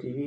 TV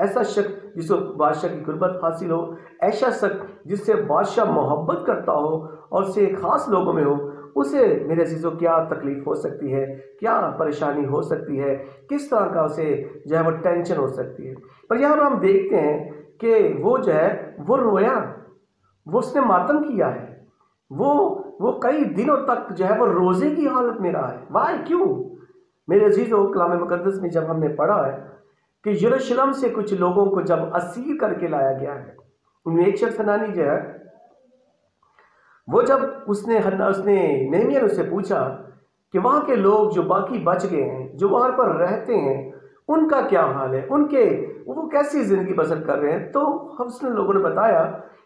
ایسا شخص جس کو بادشاہ کی قربت حاصل ہو، ایسا شخص جس سے بادشاہ محبت کرتا ہو اور اسے خاص لوگوں میں ہو، اسے میرے عزیزوں کیا تکلیف ہو سکتی ہے، کیا پریشانی ہو سکتی ہے، کس طرح کا اسے جو ہے وہ ٹینشن ہو سکتی ہے۔ پر یہاں پر ہم دیکھتے ہیں کہ وہ جو ہے وہ رویا، وہ اس نے ماتم کیا ہے، وہ کئی دنوں تک جو ہے وہ روزے کی حالت میں رہا ہے۔ وائی؟ کیوں؟ میرے عزیزوں، کلام مقدس میں جب ہم نے پڑھا ہے کہ یروشلم سے کچھ لوگوں کو جب اسیر کر کے لایا گیا ہے، ان میں ایک شخص حنانی جو ہے وہ جب اس نے نہمیا نے اس سے پوچھا کہ وہاں کے لوگ جو باقی بچ گئے ہیں، جو وہاں پر رہتے ہیں، ان کا کیا حال ہے، وہ کیسی زندگی بسر کر رہے ہیں، تو اس نے لوگوں نے بتایا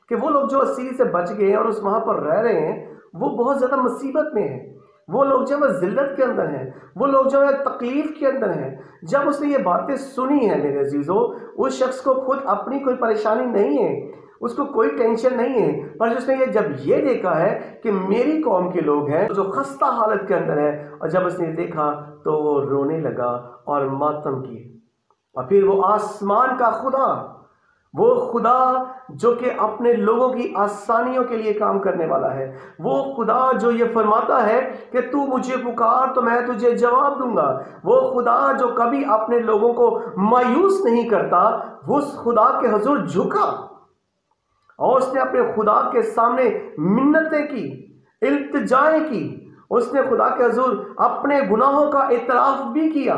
کہ وہ لوگ جو اسیر سے بچ گئے ہیں اور وہاں پر رہ رہے ہیں، وہ بہت زیادہ مصیبت میں ہیں، وہ لوگ جو ہے ذلت کے اندر ہیں، وہ لوگ جو ہے تکلیف کے اندر ہیں۔ جب اس نے یہ باتیں سنی ہیں میرے عزیزوں، اس شخص کو خود اپنی کوئی پریشانی نہیں ہے، اس کو کوئی ٹینشن نہیں ہے، پر اس نے جب یہ دیکھا ہے کہ میری قوم کے لوگ ہیں جو خستہ حالت کے اندر ہیں، اور جب اس نے دیکھا تو وہ رونے لگا اور ماتم کیے۔ اور پھر وہ آسمان کا خدا، وہ خدا جو کہ اپنے لوگوں کی آسانیوں کے لیے کام کرنے والا ہے، وہ خدا جو یہ فرماتا ہے کہ تو مجھے پکار تو میں تجھے جواب دوں گا، وہ خدا جو کبھی اپنے لوگوں کو مایوس نہیں کرتا، اس خدا کے حضور جھکا اور اس نے اپنے خدا کے سامنے منتیں کی، التجائیں کی، اس نے خدا کے حضور اپنے گناہوں کا اعتراف بھی کیا،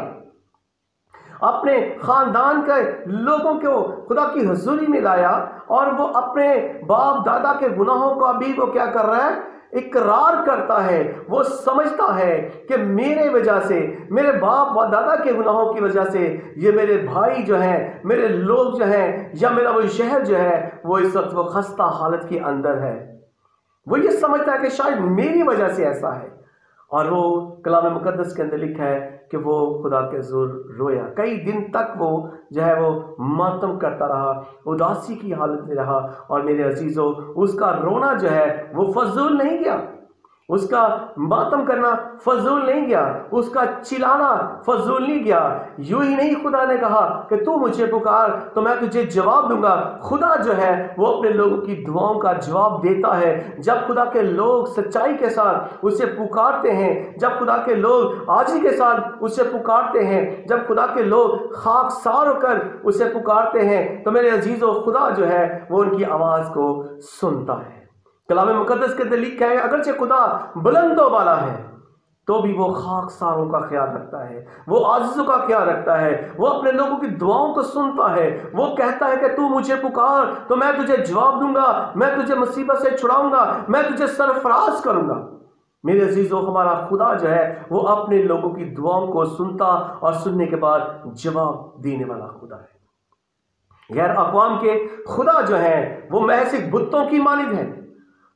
اپنے خاندان کے لوگوں کو خدا کی حضوری میں لایا، اور وہ اپنے باپ دادا کے گناہوں کا بھی وہ کیا کر رہا ہے، اقرار کرتا ہے۔ وہ سمجھتا ہے کہ میرے وجہ سے، میرے باپ و دادا کے گناہوں کی وجہ سے یہ میرے بھائی جو ہیں، میرے لوگ جو ہیں، یا میرا وہ شہر جو ہے وہ اس وقت وہ خستہ حالت کے اندر ہے۔ وہ یہ سمجھتا ہے کہ شاید میری وجہ سے ایسا ہے، اور وہ کلام مقدس کے اندر لکھا ہے کہ وہ خدا کے حضور رویا، کئی دن تک وہ جو ہے وہ ماتم کرتا رہا، اداسی کی حالت میں رہا۔ اور میرے عزیزوں، اس کا رونا جو ہے وہ فضول نہیں گیا، اس کا ماتم کرنا فضول نہیں گیا، اس کا چلانا فضول نہیں گیا۔ یوں ہی نہیں خدا نے کہا کہ تو مجھے پکار تو میں تجھے جواب دوں گا۔ خدا جو ہے وہ اپنے لوگوں کی دعاؤں کا جواب دیتا ہے۔ جب خدا کے لوگ سچائی کے ساتھ اسے پکارتے ہیں، جب خدا کے لوگ عاجزی کے ساتھ اسے پکارتے ہیں، جب خدا کے لوگ خاکسار ہو کر اسے پکارتے ہیں، تو میرے عزیزوں خدا جو ہے وہ ان کی آواز کو سنتا ہے۔ کلام مقدس کے اندر لکھا ہے اگرچہ خدا بلند و بالا ہے تو بھی وہ خاکساروں کا خیال رکھتا ہے، وہ عاجزوں کا خیال رکھتا ہے، وہ اپنے لوگوں کی دعاؤں کو سنتا ہے۔ وہ کہتا ہے کہ تو مجھے پکار تو میں تجھے جواب دوں گا، میں تجھے مصیبت سے چھڑاؤں گا، میں تجھے سرفراز کروں گا۔ میرے عزیزوں، ہمارا خدا جو ہے وہ اپنے لوگوں کی دعاؤں کو سنتا اور سننے کے بعد جواب دینے والا خدا ہے۔ غیر اقوام کے خدا جو ہیں وہ محض بتوں کی مانند ہیں،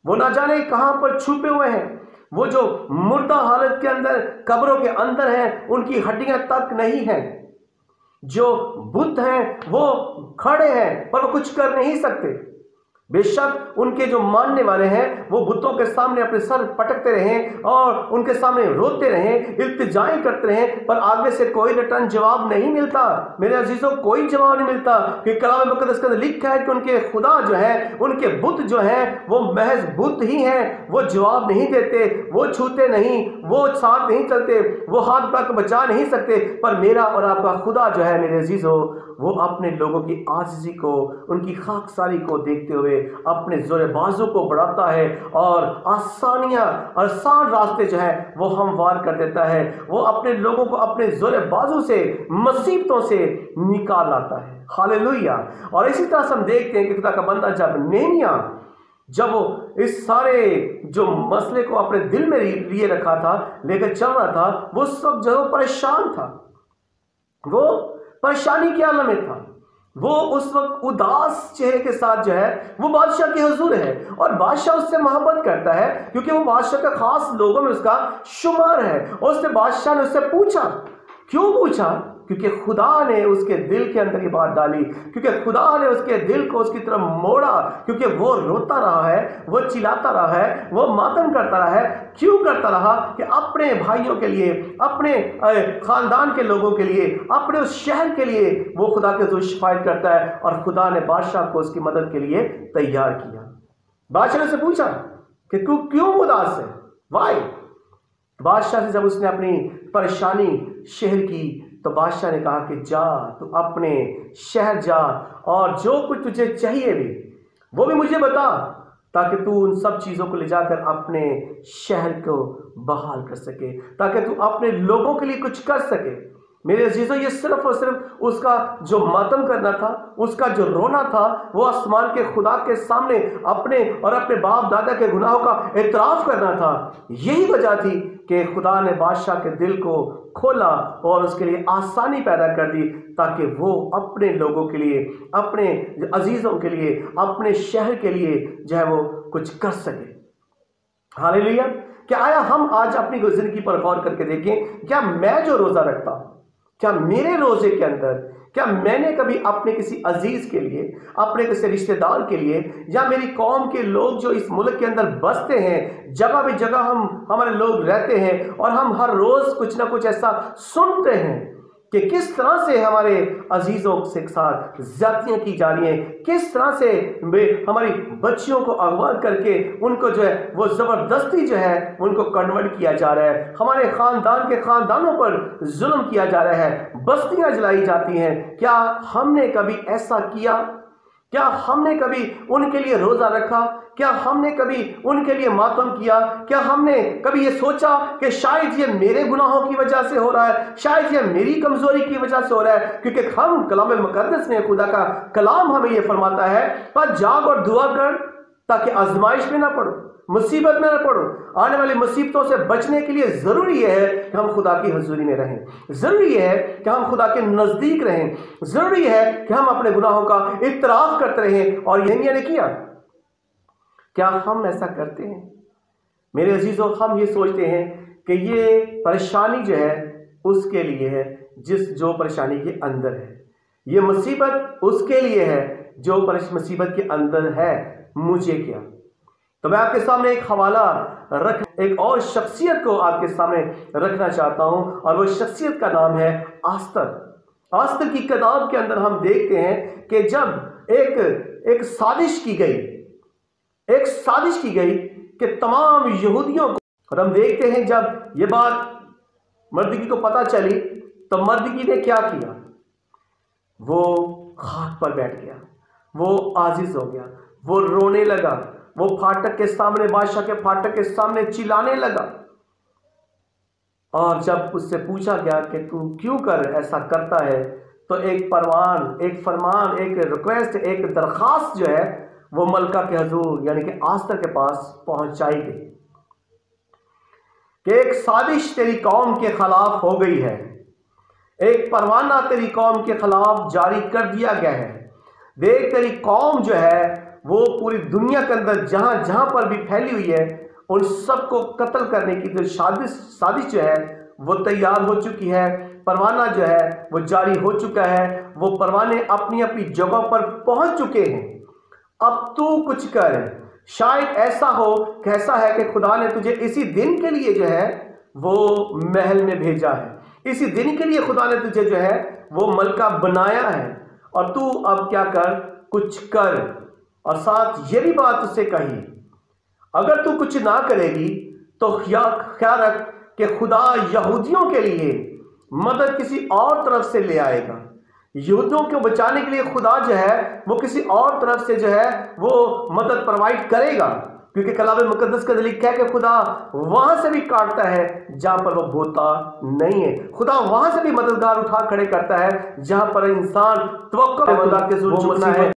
وہ نہ جانے کہاں پر چھپے ہوئے ہیں، وہ جو مردہ حالت کے اندر قبروں کے اندر ہیں، ان کی ہڈیاں تک نہیں ہیں۔ جو بت ہیں وہ کھڑے ہیں پر وہ کچھ کر نہیں سکتے۔ بے شک ان کے جو ماننے والے ہیں وہ بتوں کے سامنے اپنے سر پٹکتے رہیں اور ان کے سامنے روتے رہیں، التجائیں کرتے رہیں، پر آگے سے کوئی ریٹرن جواب نہیں ملتا۔ میرے عزیزوں، کوئی جواب نہیں ملتا، کہ کلام مقدس کے اندر لکھا ہے کہ ان کے خدا جو ہے، ان کے بت جو ہیں وہ محض بت ہی ہیں، وہ جواب نہیں دیتے، وہ چھوتے نہیں، وہ ساتھ نہیں چلتے، وہ ہاتھ تک بچا نہیں سکتے۔ پر میرا اور آپ کا خدا جو ہے میرے عزیزوں، وہ اپنے لوگوں کی عاجزی کو، ان کی خاکساری کو دیکھتے ہوئے اپنے زور بازو کو بڑھاتا ہے اور آسانیاں اور آسان راستے جو ہے وہ ہموار کر دیتا ہے۔ وہ اپنے لوگوں کو اپنے زور بازو سے، مصیبتوں سے نکال لاتا ہے۔ ہاللیلویہ۔ اور اسی طرح سے ہم دیکھتے ہیں کہ خدا کا بندہ جب نہمیا، جب وہ اس سارے جو مسئلے کو اپنے دل میں لیے رکھا تھا، لے کر چل رہا تھا، وہ سب جو پریشان تھا، وہ پریشانی کے عالم میں تھا، وہ اس وقت اداس چہرے کے ساتھ جو ہے وہ بادشاہ کے حضور ہے، اور بادشاہ اس سے محبت کرتا ہے کیونکہ وہ بادشاہ کے خاص لوگوں میں اس کا شمار ہے۔ اور اس نے بادشاہ نے اس سے پوچھا، کیوں پوچھا؟ کیونکہ خدا نے اس کے دل کے اندر یہ بات ڈالی، کیونکہ خدا نے اس کے دل کو اس کی طرف موڑا، کیونکہ وہ روتا رہا ہے، وہ چلاتا رہا ہے، وہ ماتم کرتا رہا ہے۔ کیوں کرتا رہا؟ کہ اپنے بھائیوں کے لیے، اپنے خاندان کے لوگوں کے لیے، اپنے اس شہر کے لیے وہ خدا کے حضور شفاعت کرتا ہے، اور خدا نے بادشاہ کو اس کی مدد کے لیے تیار کیا۔ بادشاہ نے سے پوچھا کہ تو کیوں اداس ہے؟ وائی؟ بادشاہ سے جب اس نے اپنی پریشانی شہر کی تو بادشاہ نے کہا کہ جا، تو اپنے شہر جا، اور جو کچھ تجھے چاہیے بھی وہ بھی مجھے بتا، تاکہ تو ان سب چیزوں کو لے جا کر اپنے شہر کو بحال کر سکے، تاکہ تو اپنے لوگوں کے لیے کچھ کر سکے۔ میرے عزیزوں، یہ صرف اور صرف اس کا جو ماتم کرنا تھا، اس کا جو رونا تھا، وہ آسمان کے خدا کے سامنے اپنے اور اپنے باپ دادا کے گناہوں کا اعتراف کرنا تھا۔ یہی وجہ تھی کہ خدا نے بادشاہ کے دل کو کھولا اور اس کے لیے آسانی پیدا کر دی، تاکہ وہ اپنے لوگوں کے لیے، اپنے عزیزوں کے لیے، اپنے شہر کے لیے جو ہے وہ کچھ کر سکے۔ ہاللیلویا! کہ آیا ہم آج اپنی زندگی پر غور کر کے دیکھیں، کیا میں جو روزہ رکھتا ہوں، کیا میرے روزے کے اندر، کیا میں نے کبھی اپنے کسی عزیز کے لیے، اپنے کسی رشتہ دار کے لیے، یا میری قوم کے لوگ جو اس ملک کے اندر بستے ہیں، جگہ بے جگہ ہمارے لوگ رہتے ہیں، اور ہم ہر روز کچھ نہ کچھ ایسا سنتے ہیں کہ کس طرح سے ہمارے عزیزوں کے ساتھ زیادتیاں کی جا رہی ہیں، کس طرح سے ہماری بچیوں کو اغوا کر کے ان کو جو ہے وہ زبردستی جو ہے ان کو کنورٹ کیا جا رہا ہے، ہمارے خاندان کے خاندانوں پر ظلم کیا جا رہا ہے، بستیاں جلائی جاتی ہیں۔ کیا ہم نے کبھی ایسا کیا؟ کیا ہم نے کبھی ان کے لیے روزہ رکھا؟ کیا ہم نے کبھی ان کے لیے ماتم کیا؟ کیا ہم نے کبھی یہ سوچا کہ شاید یہ میرے گناہوں کی وجہ سے ہو رہا ہے، شاید یہ میری کمزوری کی وجہ سے ہو رہا ہے؟ کیونکہ ہم کلام مقدس میں، خدا کا کلام ہمیں یہ فرماتا ہے، پر جاگ اور دعا کر تاکہ آزمائش میں نہ پڑو، مصیبت میں نہ پڑو۔ آنے والی مصیبتوں سے بچنے کے لیے ضروری ہے کہ ہم خدا کی حضوری میں رہیں، ضروری ہے کہ ہم خدا کے نزدیک رہیں، ضروری ہے کہ ہم اپنے گناہوں کا اعتراف کرتے رہیں۔ اور یہ نے کیا؟ کیا ہم ایسا کرتے ہیں؟ میرے عزیزوں، ہم یہ سوچتے ہیں کہ یہ پریشانی جو ہے اس کے لیے ہے جو پریشانی کے اندر ہے، یہ مصیبت اس کے لیے ہے جو مصیبت کے اندر ہے، مجھے کیا؟ تو میں آپ کے سامنے ایک حوالہ ایک اور شخصیت کو آپ کے سامنے رکھنا چاہتا ہوں، اور وہ شخصیت کا نام ہے آستر۔ آستر کی کتاب کے اندر ہم دیکھتے ہیں کہ جب ایک سازش کی گئی کہ تمام یہودیوں کو، اور ہم دیکھتے ہیں جب یہ بات مردکی کو پتہ چلی تو مردکی نے کیا کیا؟ وہ خاک پر بیٹھ گیا، وہ عاجز ہو گیا، وہ رونے لگا، وہ پھاٹک کے سامنے، بادشاہ کے پھاٹک کے سامنے چلانے لگا۔ اور جب اس سے پوچھا گیا کہ تو کیوں ایسا کرتا ہے، تو ایک فرمان، ایک ریکویسٹ، ایک درخواست جو ہے وہ ملکہ کے حضور یعنی کہ آستر کے پاس پہنچائی گئی کہ ایک سازش تیری قوم کے خلاف ہو گئی ہے، ایک پروانہ تیری قوم کے خلاف جاری کر دیا گیا ہے۔ دیکھ، تیری قوم جو ہے وہ پوری دنیا کے اندر جہاں جہاں پر بھی پھیلی ہوئی ہے، ان سب کو قتل کرنے کی جو سازش جو ہے وہ تیار ہو چکی ہے، پروانہ جو ہے وہ جاری ہو چکا ہے، وہ پروانے اپنی اپنی جگہ پر پہنچ چکے ہیں۔ اب تو کچھ کر، شاید ایسا ہے کہ خدا نے تجھے اسی دن کے لیے جو ہے وہ محل میں بھیجا ہے، اسی دن کے لیے خدا نے تجھے جو ہے وہ ملکہ بنایا ہے، اور تو اب کیا کچھ کر۔ اور ساتھ یہ بھی بات اس سے کہی، اگر تو کچھ نہ کرے گی تو خیال رکھ کہ خدا یہودیوں کے لیے مدد کسی اور طرف سے لے آئے گا، یہودیوں کو بچانے کے لیے خدا جو ہے وہ کسی اور طرف سے جو ہے وہ مدد پرووائڈ کرے گا، کیونکہ کلام مقدس کا لکھا ہے کہ خدا وہاں سے بھی کاٹتا ہے جہاں پر وہ بوتا نہیں ہے، خدا وہاں سے بھی مددگار اٹھا کھڑے کرتا ہے جہاں پر انسان توقع خدا کے ظلم ہے۔